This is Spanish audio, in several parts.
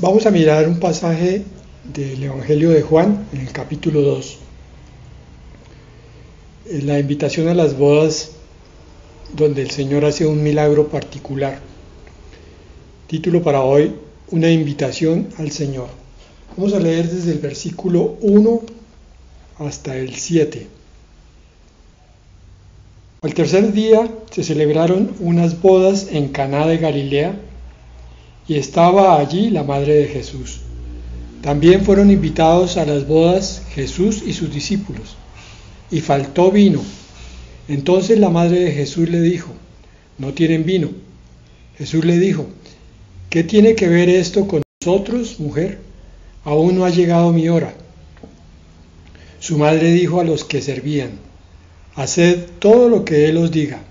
Vamos a mirar un pasaje del Evangelio de Juan, en el capítulo 2. La invitación a las bodas, donde el Señor hace un milagro particular. Título para hoy: una invitación al Señor. Vamos a leer desde el versículo 1 hasta el 7. Al tercer día se celebraron unas bodas en Caná de Galilea, y estaba allí la madre de Jesús. También fueron invitados a las bodas Jesús y sus discípulos, y faltó vino. Entonces la madre de Jesús le dijo: no tienen vino. Jesús le dijo: ¿qué tiene que ver esto con nosotros, mujer? Aún no ha llegado mi hora. Su madre dijo a los que servían: haced todo lo que él os diga.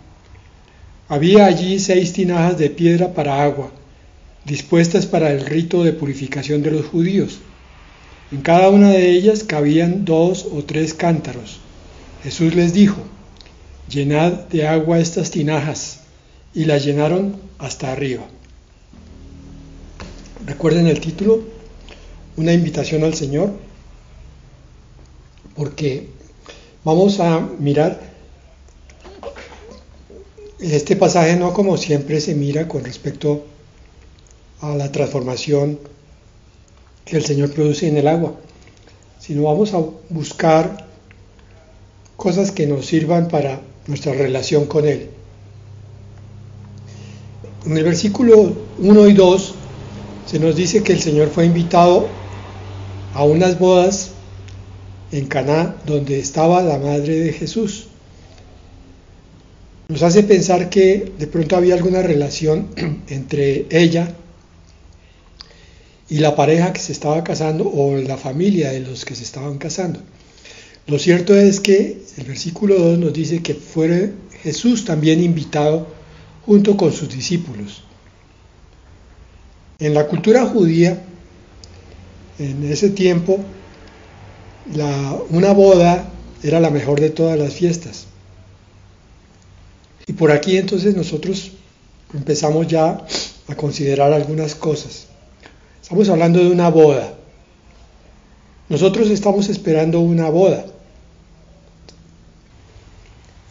Había allí 6 tinajas de piedra para agua, dispuestas para el rito de purificación de los judíos. En cada una de ellas cabían 2 o 3 cántaros. Jesús les dijo: llenad de agua estas tinajas, y las llenaron hasta arriba. Recuerden el título: una invitación al Señor, porque vamos a mirar este pasaje no como siempre se mira con respecto a la transformación que el Señor produce en el agua, sino vamos a buscar cosas que nos sirvan para nuestra relación con Él. En el versículo 1 y 2 se nos dice que el Señor fue invitado a unas bodas en Caná, donde estaba la madre de Jesús. Nos hace pensar que de pronto había alguna relación entre ella y la pareja que se estaba casando, o la familia de los que se estaban casando. Lo cierto es que el versículo 2 nos dice que fue Jesús también invitado junto con sus discípulos. En la cultura judía, en ese tiempo, una boda era la mejor de todas las fiestas. Y por aquí entonces nosotros empezamos ya a considerar algunas cosas. Estamos hablando de una boda. Nosotros estamos esperando una boda.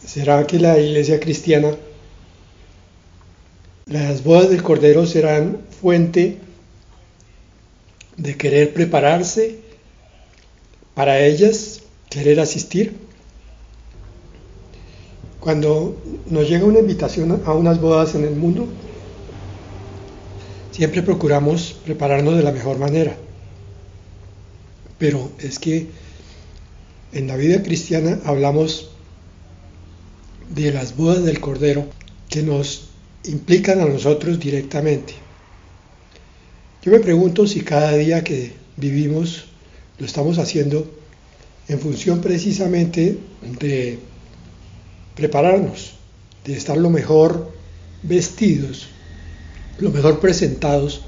¿Será que la iglesia cristiana, las bodas del Cordero, serán fuente de querer prepararse para ellas, querer asistir? Cuando nos llega una invitación a unas bodas en el mundo, siempre procuramos prepararnos de la mejor manera. Pero es que en la vida cristiana hablamos de las bodas del Cordero que nos implican a nosotros directamente. Yo me pregunto si cada día que vivimos lo estamos haciendo en función precisamente de prepararnos, de estar lo mejor vestidos, lo mejor presentados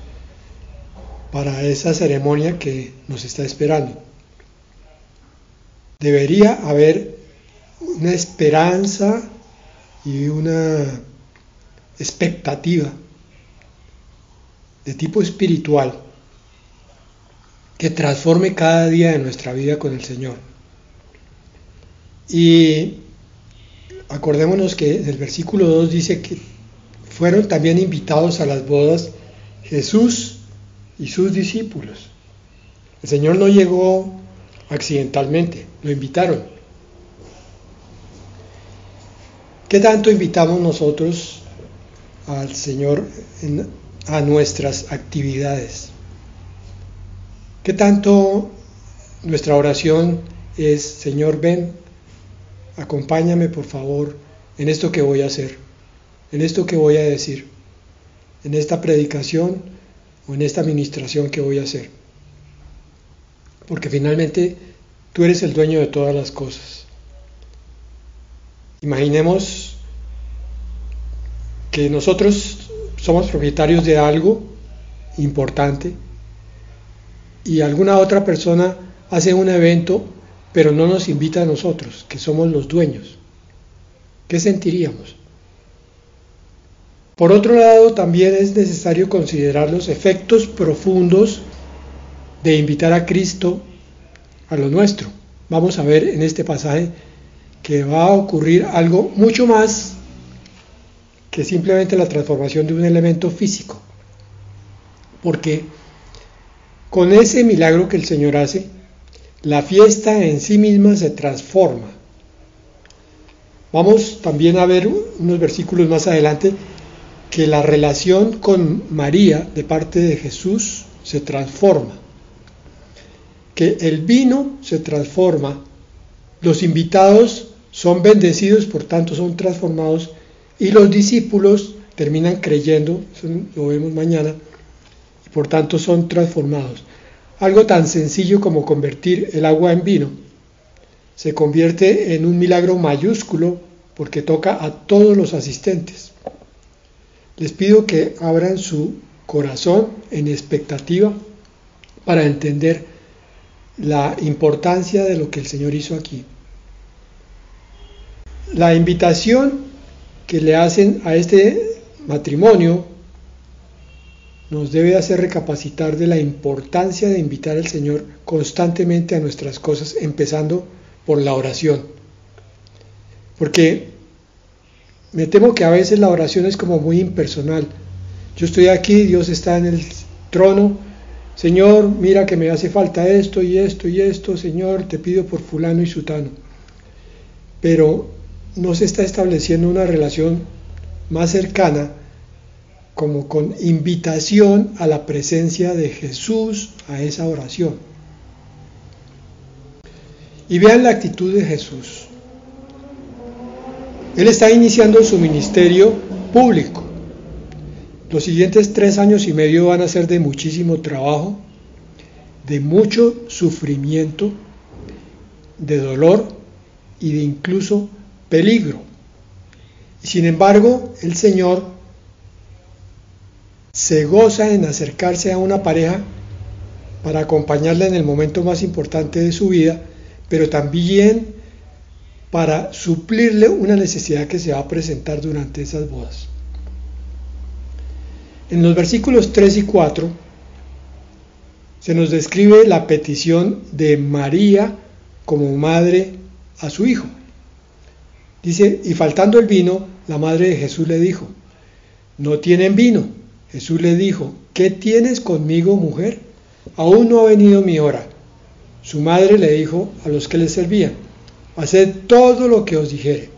para esa ceremonia que nos está esperando. Debería haber una esperanza y una expectativa de tipo espiritual que transforme cada día de nuestra vida con el Señor. Y acordémonos que en el versículo 2 dice que fueron también invitados a las bodas Jesús y sus discípulos. El Señor no llegó accidentalmente, lo invitaron. ¿Qué tanto invitamos nosotros al Señor a nuestras actividades? ¿Qué tanto nuestra oración es: Señor, ven, acompáñame por favor en esto que voy a hacer, en esto que voy a decir, en esta predicación o en esta administración que voy a hacer? Porque finalmente tú eres el dueño de todas las cosas. Imaginemos que nosotros somos propietarios de algo importante y alguna otra persona hace un evento, pero no nos invita a nosotros, que somos los dueños. ¿Qué sentiríamos? Por otro lado, también es necesario considerar los efectos profundos de invitar a Cristo a lo nuestro. Vamos a ver en este pasaje que va a ocurrir algo mucho más que simplemente la transformación de un elemento físico, porque con ese milagro que el Señor hace, la fiesta en sí misma se transforma. Vamos también a ver unos versículos más adelante que la relación con María de parte de Jesús se transforma, que el vino se transforma, los invitados son bendecidos, por tanto son transformados, y los discípulos terminan creyendo, eso lo vemos mañana, y por tanto son transformados. Algo tan sencillo como convertir el agua en vino se convierte en un milagro mayúsculo porque toca a todos los asistentes. Les pido que abran su corazón en expectativa para entender la importancia de lo que el Señor hizo aquí. La invitación que le hacen a este matrimonio nos debe hacer recapacitar de la importancia de invitar al Señor constantemente a nuestras cosas, empezando por la oración. Porque me temo que a veces la oración es como muy impersonal. Yo estoy aquí, Dios está en el trono. Señor, mira que me hace falta esto y esto y esto. Señor, te pido por fulano y sutano. Pero no se está estableciendo una relación más cercana, como con invitación a la presencia de Jesús a esa oración. Y vean la actitud de Jesús. Él está iniciando su ministerio público. Los siguientes 3 años y medio van a ser de muchísimo trabajo, de mucho sufrimiento, de dolor y de incluso peligro. Y sin embargo, el Señor se goza en acercarse a una pareja para acompañarla en el momento más importante de su vida, pero también para suplirle una necesidad que se va a presentar durante esas bodas. En los versículos 3 y 4 se nos describe la petición de María como madre a su hijo. Dice, y faltando el vino, la madre de Jesús le dijo, no tienen vino. Jesús le dijo, ¿qué tienes conmigo, mujer? Aún no ha venido mi hora. Su madre le dijo a los que le servían, haced todo lo que os dijere.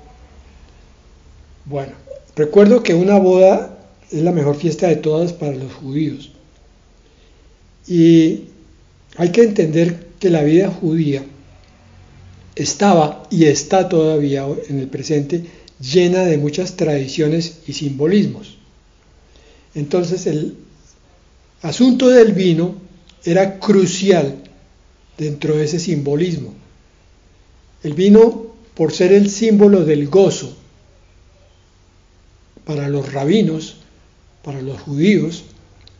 Bueno, recuerdo que una boda es la mejor fiesta de todas para los judíos. Y hay que entender que la vida judía estaba y está todavía en el presente llena de muchas tradiciones y simbolismos. Entonces el asunto del vino era crucial dentro de ese simbolismo. El vino, por ser el símbolo del gozo para los rabinos, para los judíos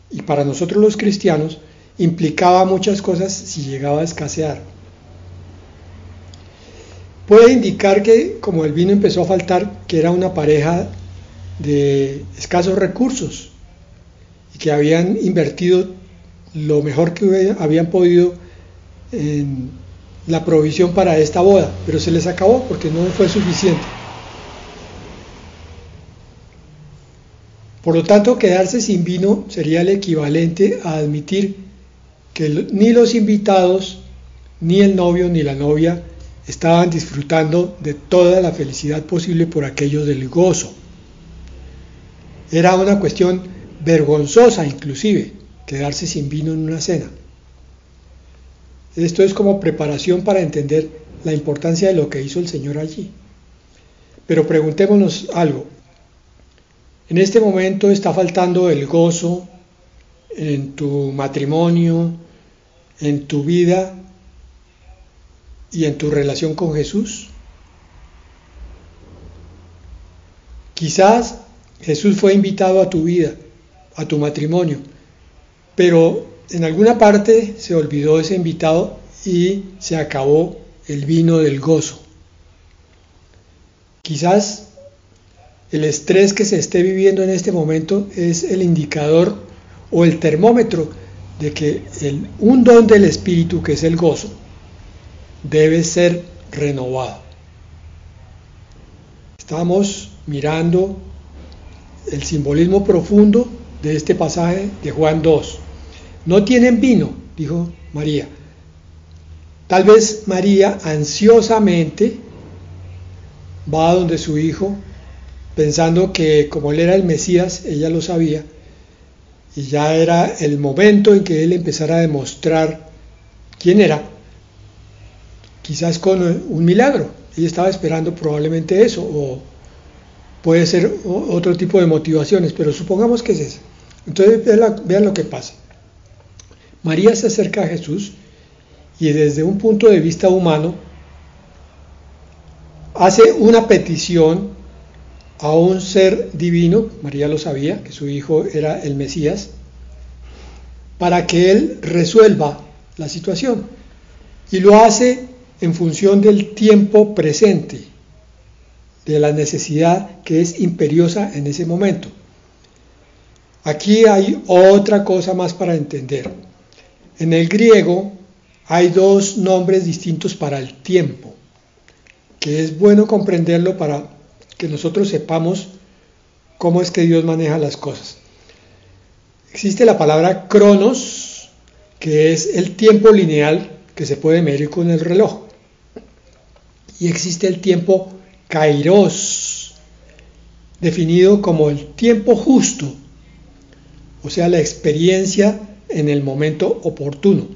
y para nosotros los cristianos, implicaba muchas cosas si llegaba a escasear. Puede indicar que, como el vino empezó a faltar, que era una pareja de escasos recursos y que habían invertido lo mejor que habían podido en la provisión para esta boda, pero se les acabó porque no fue suficiente. Por lo tanto, quedarse sin vino sería el equivalente a admitir que ni los invitados, ni el novio, ni la novia estaban disfrutando de toda la felicidad posible por aquello del gozo. Era una cuestión vergonzosa inclusive, quedarse sin vino en una cena. Esto es como preparación para entender la importancia de lo que hizo el Señor allí. Pero preguntémonos algo. En este momento está faltando el gozo en tu matrimonio, en tu vida y en tu relación con Jesús. Quizás Jesús fue invitado a tu vida, a tu matrimonio, pero en alguna parte se olvidó ese invitado y se acabó el vino del gozo. Quizás el estrés que se esté viviendo en este momento es el indicador o el termómetro de que un don del Espíritu, que es el gozo, debe ser renovado. Estamos mirando el simbolismo profundo de este pasaje de Juan 2. No tienen vino, dijo María. Tal vez María ansiosamente va a donde su hijo, pensando que como él era el Mesías, ella lo sabía, y ya era el momento en que él empezara a demostrar quién era, quizás con un milagro. Ella estaba esperando probablemente eso, o puede ser otro tipo de motivaciones, pero supongamos que es eso. Entonces vean lo que pasa. María se acerca a Jesús y desde un punto de vista humano hace una petición a un ser divino, María lo sabía, que su hijo era el Mesías, para que él resuelva la situación. Y lo hace en función del tiempo presente, de la necesidad que es imperiosa en ese momento. Aquí hay otra cosa más para entender. En el griego hay dos nombres distintos para el tiempo, que es bueno comprenderlo para que nosotros sepamos cómo es que Dios maneja las cosas. Existe la palabra cronos, que es el tiempo lineal que se puede medir con el reloj. Y existe el tiempo kairos, definido como el tiempo justo, o sea, la experiencia en el momento oportuno.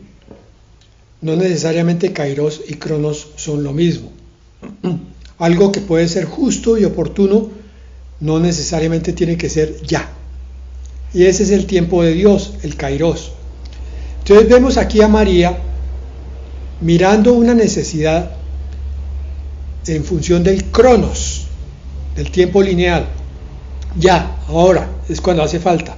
No necesariamente kairos y cronos son lo mismo. Algo que puede ser justo y oportuno no necesariamente tiene que ser ya. Y ese es el tiempo de Dios, el kairos. Entonces vemos aquí a María mirando una necesidad en función del cronos, del tiempo lineal. Ya, ahora, es cuando hace falta.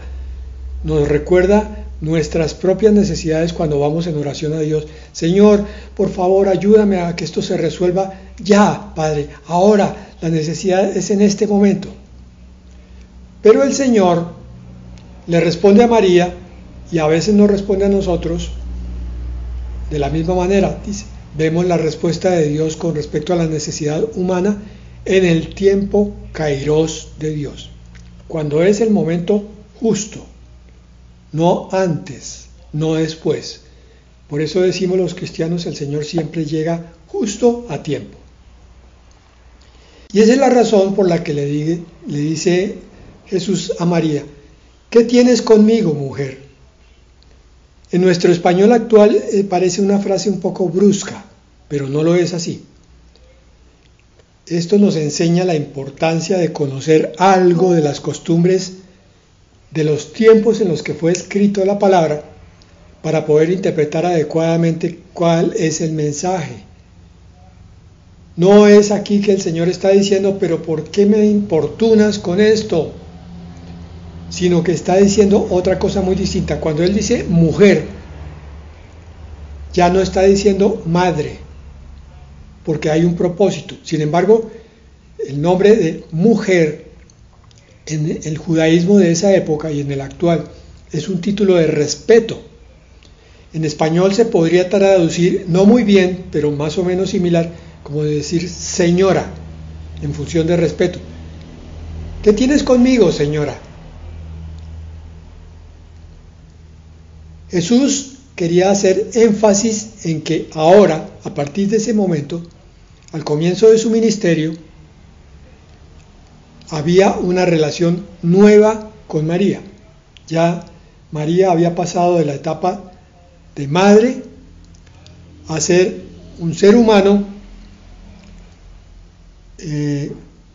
Nos recuerda nuestras propias necesidades cuando vamos en oración a Dios. Señor, por favor, ayúdame a que esto se resuelva ya, Padre. Ahora, la necesidad es en este momento. Pero el Señor le responde a María y a veces nos responde a nosotros de la misma manera. Dice, vemos la respuesta de Dios con respecto a la necesidad humana en el tiempo kairos de Dios, cuando es el momento justo, no antes, no después. Por eso decimos los cristianos, el Señor siempre llega justo a tiempo. Y esa es la razón por la que le dice Jesús a María, ¿qué tienes conmigo, mujer? En nuestro español actual parece una frase un poco brusca, pero no lo es así. Esto nos enseña la importancia de conocer algo de las costumbres de los tiempos en los que fue escrito la palabra para poder interpretar adecuadamente cuál es el mensaje. No es aquí que el Señor está diciendo, pero ¿por qué me importunas con esto? Sino que está diciendo otra cosa muy distinta. Cuando Él dice mujer, ya no está diciendo madre, porque hay un propósito. Sin embargo, el nombre de mujer en el judaísmo de esa época y en el actual es un título de respeto. En español se podría traducir, no muy bien, pero más o menos similar, como decir señora, en función de respeto. ¿Qué tienes conmigo, señora? Jesús quería hacer énfasis en que ahora, a partir de ese momento, al comienzo de su ministerio, había una relación nueva con María. Ya María había pasado de la etapa de madre a ser un ser humano,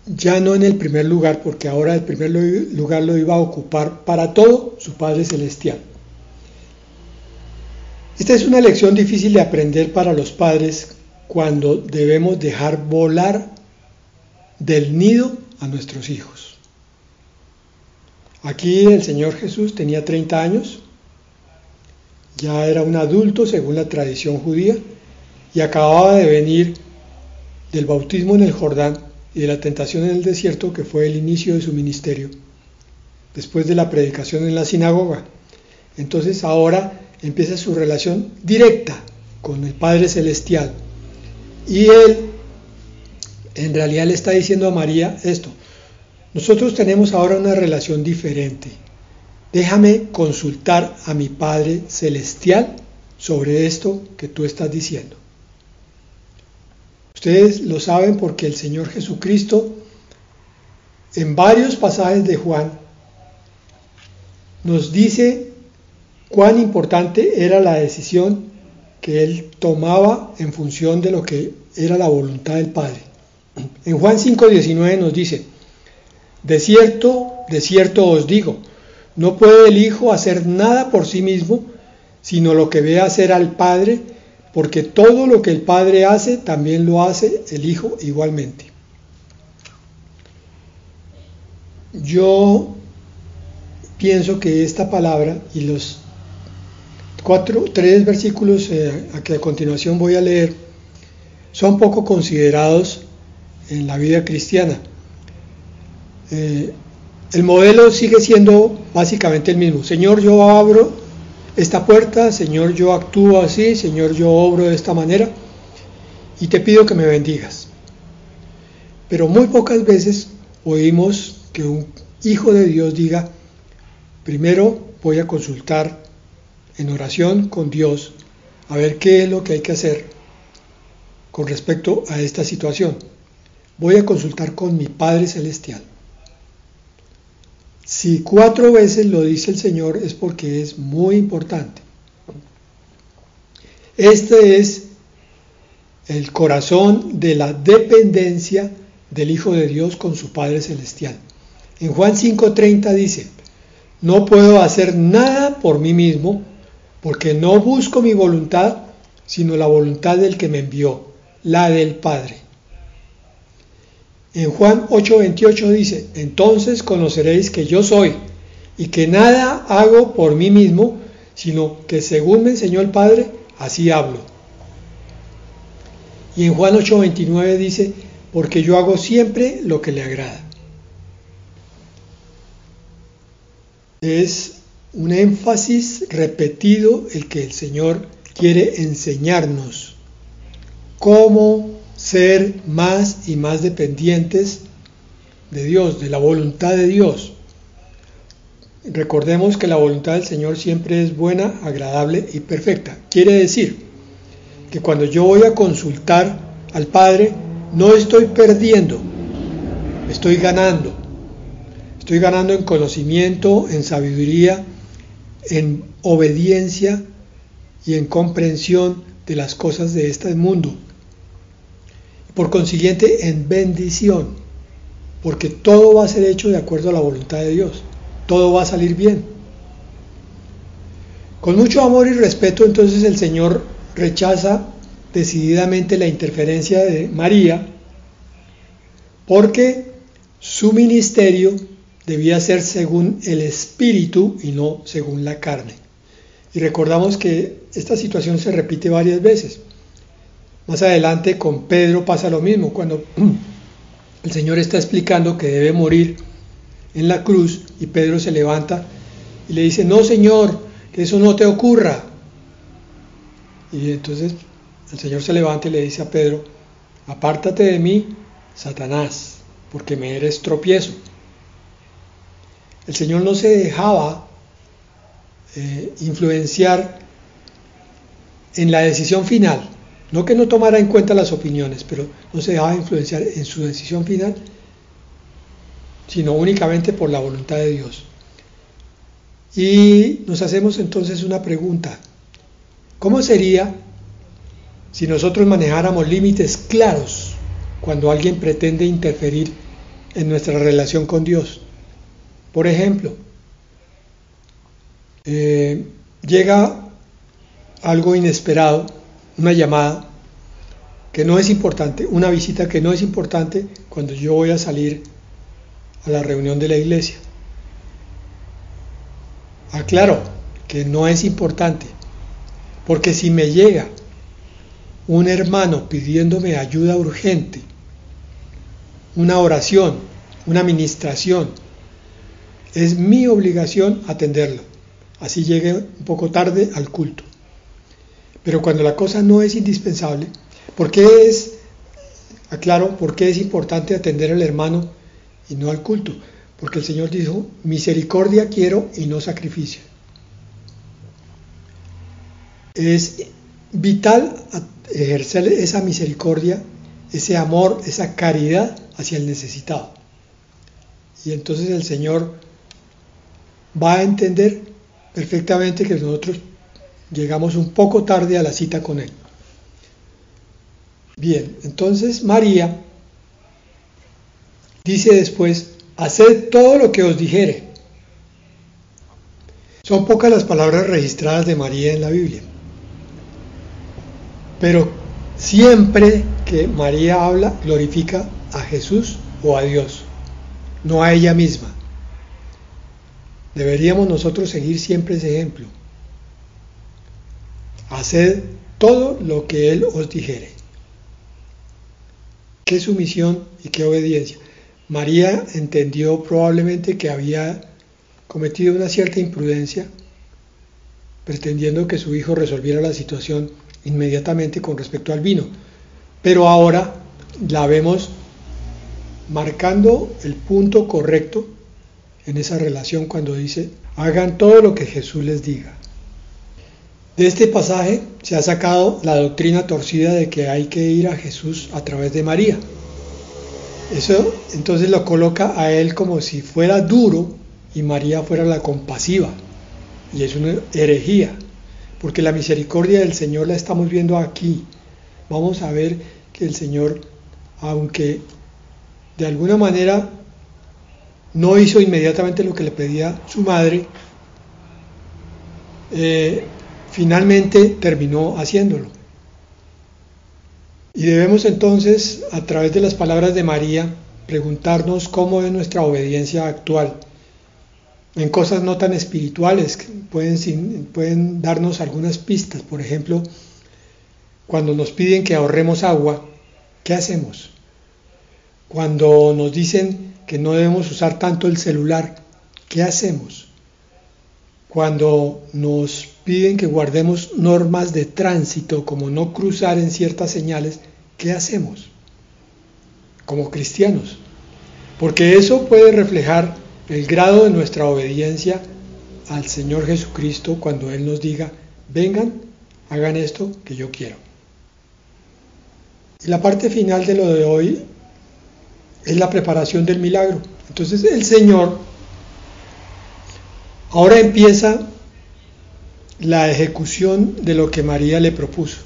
ya no en el primer lugar, porque ahora el primer lugar lo iba a ocupar para todo su Padre Celestial. Esta es una lección difícil de aprender para los padres cuando debemos dejar volar del nido a nuestros hijos. Aquí el Señor Jesús tenía 30 años, ya era un adulto según la tradición judía y acababa de venir del bautismo en el Jordán y de la tentación en el desierto, que fue el inicio de su ministerio, después de la predicación en la sinagoga. Entonces ahora empieza su relación directa con el Padre Celestial. Y él en realidad le está diciendo a María esto: nosotros tenemos ahora una relación diferente. Déjame consultar a mi Padre Celestial sobre esto que tú estás diciendo. Ustedes lo saben porque el Señor Jesucristo, en varios pasajes de Juan, nos dice cuán importante era la decisión que Él tomaba en función de lo que era la voluntad del Padre. En Juan 5:19 nos dice: de cierto os digo, no puede el Hijo hacer nada por sí mismo, sino lo que ve hacer al Padre, porque todo lo que el Padre hace, también lo hace el Hijo igualmente. Yo pienso que esta palabra y los 3 versículos que a continuación voy a leer son poco considerados en la vida cristiana. El modelo sigue siendo básicamente el mismo. Señor, yo abro esta puerta, Señor, yo actúo así, Señor, yo obro de esta manera y te pido que me bendigas. Pero muy pocas veces oímos que un hijo de Dios diga: primero voy a consultar en oración con Dios a ver qué es lo que hay que hacer con respecto a esta situación. Voy a consultar con mi Padre Celestial. Si 4 veces lo dice el Señor, es porque es muy importante. Este es el corazón de la dependencia del Hijo de Dios con su Padre Celestial. En Juan 5:30 dice: no puedo hacer nada por mí mismo, porque no busco mi voluntad, sino la voluntad del que me envió, la del Padre. En Juan 8:28 dice: entonces conoceréis que yo soy, y que nada hago por mí mismo, sino que según me enseñó el Padre, así hablo. Y en Juan 8:29 dice: porque yo hago siempre lo que le agrada. Es un énfasis repetido el que el Señor quiere enseñarnos cómo ser más y más dependientes de Dios, de la voluntad de Dios. Recordemos que la voluntad del Señor siempre es buena, agradable y perfecta. Quiere decir que cuando yo voy a consultar al Padre, no estoy perdiendo, estoy ganando. Estoy ganando en conocimiento, en sabiduría, en obediencia y en comprensión de las cosas de este mundo. Por consiguiente, en bendición, porque todo va a ser hecho de acuerdo a la voluntad de Dios. Todo va a salir bien. Con mucho amor y respeto, entonces el Señor rechaza decididamente la interferencia de María, porque su ministerio debía ser según el Espíritu y no según la carne. Y recordamos que esta situación se repite varias veces. Más adelante con Pedro pasa lo mismo, cuando el Señor está explicando que debe morir en la cruz y Pedro se levanta y le dice: no, Señor, que eso no te ocurra. Y entonces el Señor se levanta y le dice a Pedro: apártate de mí, Satanás, porque me eres tropiezo. El Señor no se dejaba influenciar en la decisión final, no que no tomara en cuenta las opiniones, pero no se dejaba influenciar en su decisión final, sino únicamente por la voluntad de Dios. Y nos hacemos entonces una pregunta: ¿cómo sería si nosotros manejáramos límites claros cuando alguien pretende interferir en nuestra relación con Dios? Por ejemplo, llega algo inesperado, una llamada que no es importante, una visita que no es importante cuando yo voy a salir a la reunión de la iglesia. Aclaro que no es importante, porque si me llega un hermano pidiéndome ayuda urgente una oración, una ministración. Es mi obligación atenderlo. Así llegue un poco tarde al culto. Pero cuando la cosa no es indispensable, ¿por qué es importante atender al hermano y no al culto? Porque el Señor dijo, misericordia quiero y no sacrificio. Es vital ejercer esa misericordia, ese amor, esa caridad hacia el necesitado. Y entonces el Señor va a entender perfectamente que nosotros llegamos un poco tarde a la cita con Él. Bien, entonces María dice después, haced todo lo que os dijere. Son pocas las palabras registradas de María en la Biblia. Pero siempre que María habla, glorifica a Jesús o a Dios, no a ella misma. Deberíamos nosotros seguir siempre ese ejemplo. Haced todo lo que Él os dijere. Qué sumisión y qué obediencia. María entendió probablemente que había cometido una cierta imprudencia, pretendiendo que su hijo resolviera la situación inmediatamente con respecto al vino. Pero ahora la vemos marcando el punto correcto en esa relación cuando dice, hagan todo lo que Jesús les diga. De este pasaje se ha sacado la doctrina torcida de que hay que ir a Jesús a través de María. Eso entonces lo coloca a él como si fuera duro y María fuera la compasiva. Y es una herejía, porque la misericordia del Señor la estamos viendo aquí. Vamos a ver que el Señor, aunque de alguna manera no hizo inmediatamente lo que le pedía su madre, finalmente terminó haciéndolo. Y debemos entonces, a través de las palabras de María, preguntarnos cómo es nuestra obediencia actual en cosas no tan espirituales, que pueden darnos algunas pistas. Por ejemplo, cuando nos piden que ahorremos agua, ¿qué hacemos? Cuando nos dicen que no debemos usar tanto el celular, ¿qué hacemos? Cuando nos piden que guardemos normas de tránsito, como no cruzar en ciertas señales, ¿qué hacemos? Como cristianos. Porque eso puede reflejar el grado de nuestra obediencia al Señor Jesucristo cuando Él nos diga, vengan, hagan esto que yo quiero. Y la parte final de lo de hoy es la preparación del milagro. Entonces el Señor ahora empieza la ejecución de lo que María le propuso.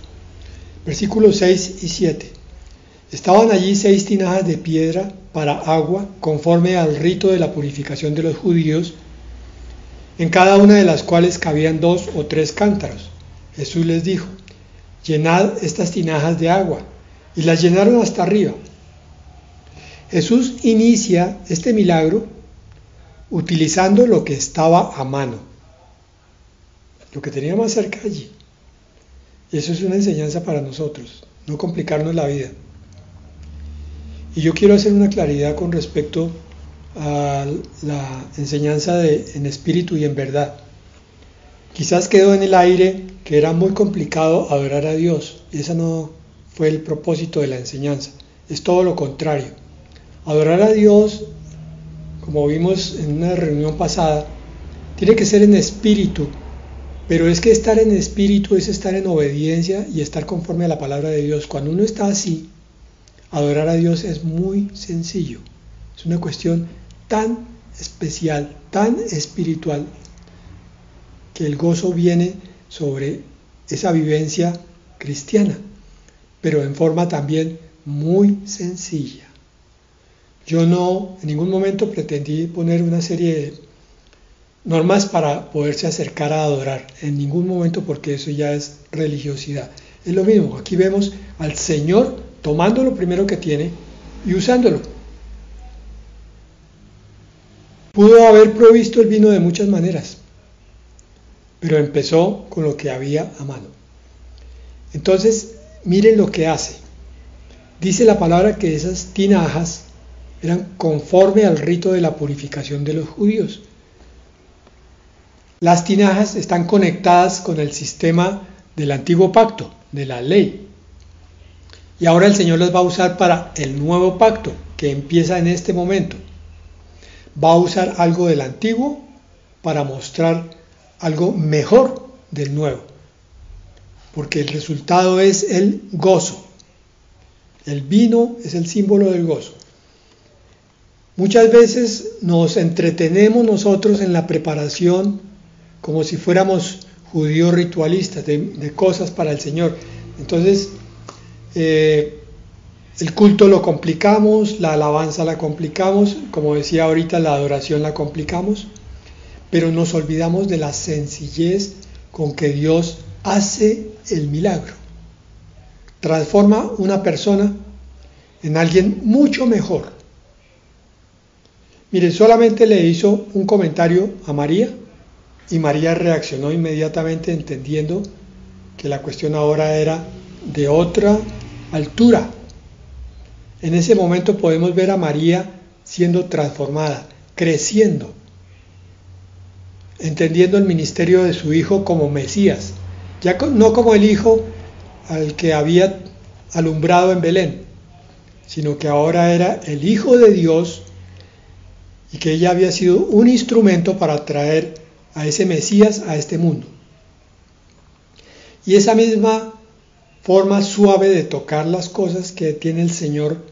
Versículos 6 y 7. Estaban allí 6 tinajas de piedra para agua, conforme al rito de la purificación de los judíos, en cada una de las cuales cabían 2 o 3 cántaros. Jesús les dijo, llenad estas tinajas de agua, y las llenaron hasta arriba. Jesús inicia este milagro utilizando lo que estaba a mano, lo que tenía más cerca allí. Y eso es una enseñanza para nosotros, no complicarnos la vida. Y yo quiero hacer una claridad con respecto a la enseñanza en espíritu y en verdad. Quizás quedó en el aire que era muy complicado adorar a Dios, y ese no fue el propósito de la enseñanza, es todo lo contrario. Adorar a Dios, como vimos en una reunión pasada, tiene que ser en espíritu, pero es que estar en espíritu es estar en obediencia y estar conforme a la palabra de Dios. Cuando uno está así, adorar a Dios es muy sencillo, es una cuestión tan especial, tan espiritual, que el gozo viene sobre esa vivencia cristiana, pero en forma también muy sencilla. Yo no en ningún momento pretendí poner una serie de normas para poderse acercar a adorar, en ningún momento, porque eso ya es religiosidad. Es lo mismo, aquí vemos al Señor tomando lo primero que tiene y usándolo. Pudo haber provisto el vino de muchas maneras, pero empezó con lo que había a mano. Entonces, miren lo que hace. Dice la palabra que esas tinajas eran conforme al rito de la purificación de los judíos. Las tinajas están conectadas con el sistema del antiguo pacto, de la ley. Y ahora el Señor las va a usar para el nuevo pacto, que empieza en este momento. Va a usar algo del antiguo para mostrar algo mejor del nuevo. Porque el resultado es el gozo. El vino es el símbolo del gozo. Muchas veces nos entretenemos nosotros en la preparación como si fuéramos judíos ritualistas de cosas para el Señor. Entonces, el culto lo complicamos, la alabanza la complicamos, como decía ahorita, la adoración la complicamos, pero nos olvidamos de la sencillez con que Dios hace el milagro. Transforma una persona en alguien mucho mejor. Mire, solamente le hizo un comentario a María y María reaccionó inmediatamente entendiendo que la cuestión ahora era de otra altura. En ese momento podemos ver a María siendo transformada, creciendo, entendiendo el ministerio de su hijo como Mesías, ya no como el hijo al que había alumbrado en Belén, sino que ahora era el Hijo de Dios y que ella había sido un instrumento para traer a ese Mesías a este mundo. Y esa misma forma suave de tocar las cosas que tiene el Señor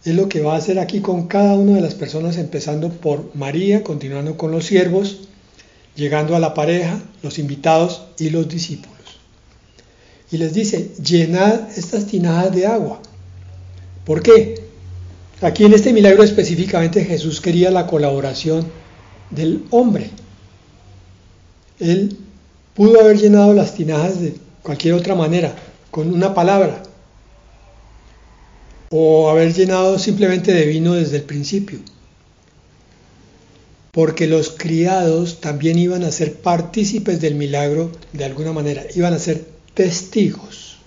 es lo que va a hacer aquí con cada una de las personas, empezando por María, continuando con los siervos, llegando a la pareja, los invitados y los discípulos. Y les dice, llenad estas tinajas de agua. ¿Por qué? Aquí en este milagro específicamente Jesús quería la colaboración del hombre. Él pudo haber llenado las tinajas de cualquier otra manera, con una palabra, o haber llenado simplemente de vino desde el principio, porque los criados también iban a ser partícipes del milagro de alguna manera, iban a ser testigos.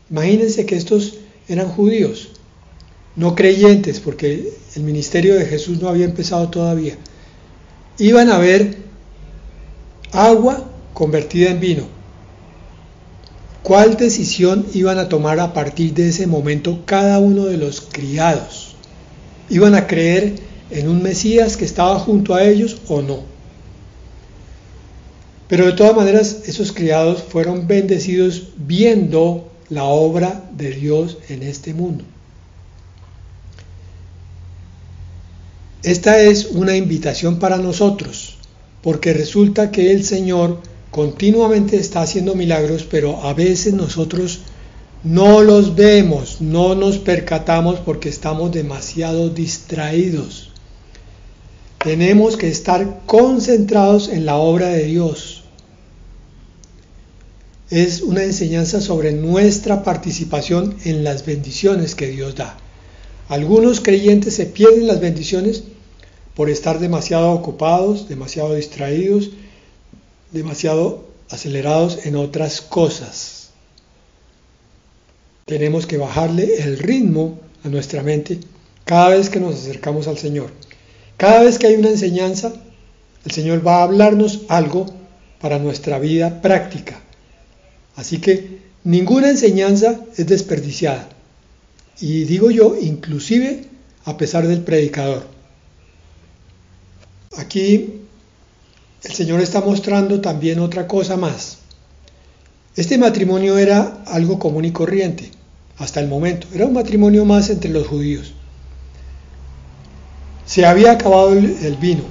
Imagínense que estos eran judíos, no creyentes, porque el ministerio de Jesús no había empezado todavía. Iban a ver agua convertida en vino. ¿Cuál decisión iban a tomar a partir de ese momento cada uno de los criados? ¿Iban a creer en un Mesías que estaba junto a ellos o no? Pero de todas maneras, esos criados fueron bendecidos viendo la obra de Dios en este mundo. Esta es una invitación para nosotros, porque resulta que el Señor continuamente está haciendo milagros, pero a veces nosotros no los vemos, no nos percatamos porque estamos demasiado distraídos. Tenemos que estar concentrados en la obra de Dios. Es una enseñanza sobre nuestra participación en las bendiciones que Dios da. Algunos creyentes se pierden las bendiciones por estar demasiado ocupados, demasiado distraídos, demasiado acelerados en otras cosas. Tenemos que bajarle el ritmo a nuestra mente cada vez que nos acercamos al Señor. Cada vez que hay una enseñanza, el Señor va a hablarnos algo para nuestra vida práctica. Así que ninguna enseñanza es desperdiciada. Y digo yo, inclusive a pesar del predicador. Aquí el Señor está mostrando también otra cosa más. Este matrimonio era algo común y corriente hasta el momento. Era un matrimonio más entre los judíos. Se había acabado el vino.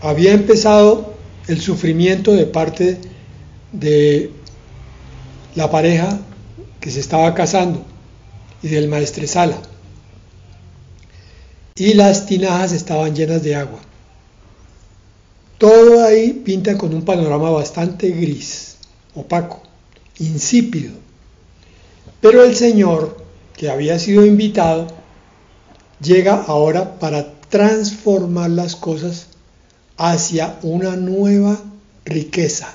Había empezado el sufrimiento de parte de la pareja que se estaba casando y del maestresala. Y las tinajas estaban llenas de agua. Todo ahí pinta con un panorama bastante gris, opaco, insípido. Pero el Señor, que había sido invitado, llega ahora para transformar las cosas hacia una nueva riqueza.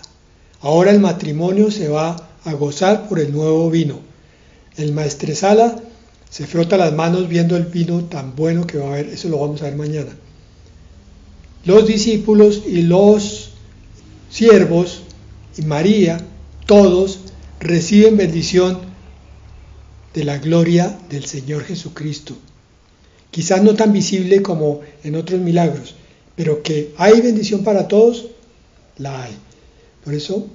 Ahora el matrimonio se va a gozar por el nuevo vino. El maestresala Se frota las manos viendo el vino tan bueno que va a haber, eso lo vamos a ver mañana. Los discípulos y los siervos y María, todos reciben bendición de la gloria del Señor Jesucristo. Quizás no tan visible como en otros milagros, pero que hay bendición para todos, la hay. Por eso,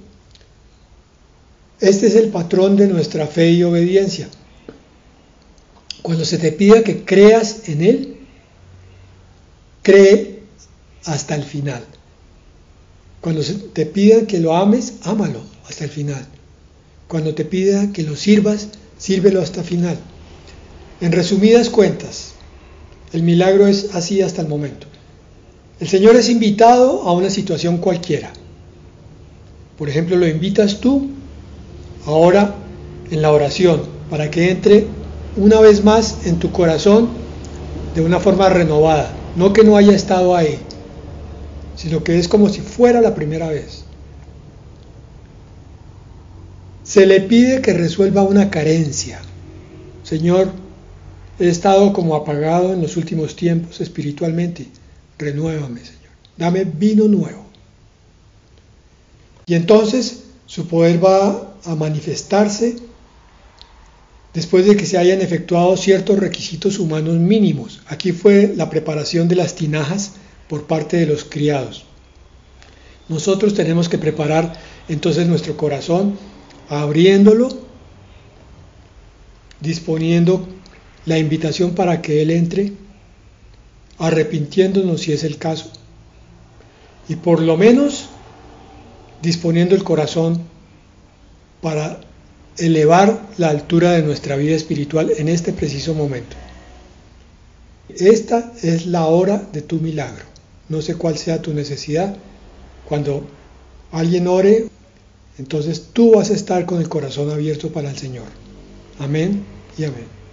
este es el patrón de nuestra fe y obediencia. Cuando se te pida que creas en Él, cree hasta el final. Cuando se te pida que lo ames, ámalo hasta el final. Cuando te pida que lo sirvas, sírvelo hasta el final. En resumidas cuentas, el milagro es así hasta el momento. El Señor es invitado a una situación cualquiera. Por ejemplo, lo invitas tú ahora en la oración para que entre una vez más en tu corazón de una forma renovada. No que no haya estado ahí, sino que es como si fuera la primera vez. Se le pide que resuelva una carencia. Señor, he estado como apagado en los últimos tiempos espiritualmente. Renuévame, Señor. Dame vino nuevo. Y entonces su poder va a manifestarse después de que se hayan efectuado ciertos requisitos humanos mínimos. Aquí fue la preparación de las tinajas por parte de los criados. Nosotros tenemos que preparar entonces nuestro corazón, abriéndolo, disponiendo la invitación para que Él entre, arrepintiéndonos si es el caso, y por lo menos disponiendo el corazón para elevar la altura de nuestra vida espiritual en este preciso momento. Esta es la hora de tu milagro. No sé cuál sea tu necesidad. Cuando alguien ore, entonces tú vas a estar con el corazón abierto para el Señor. Amén y amén.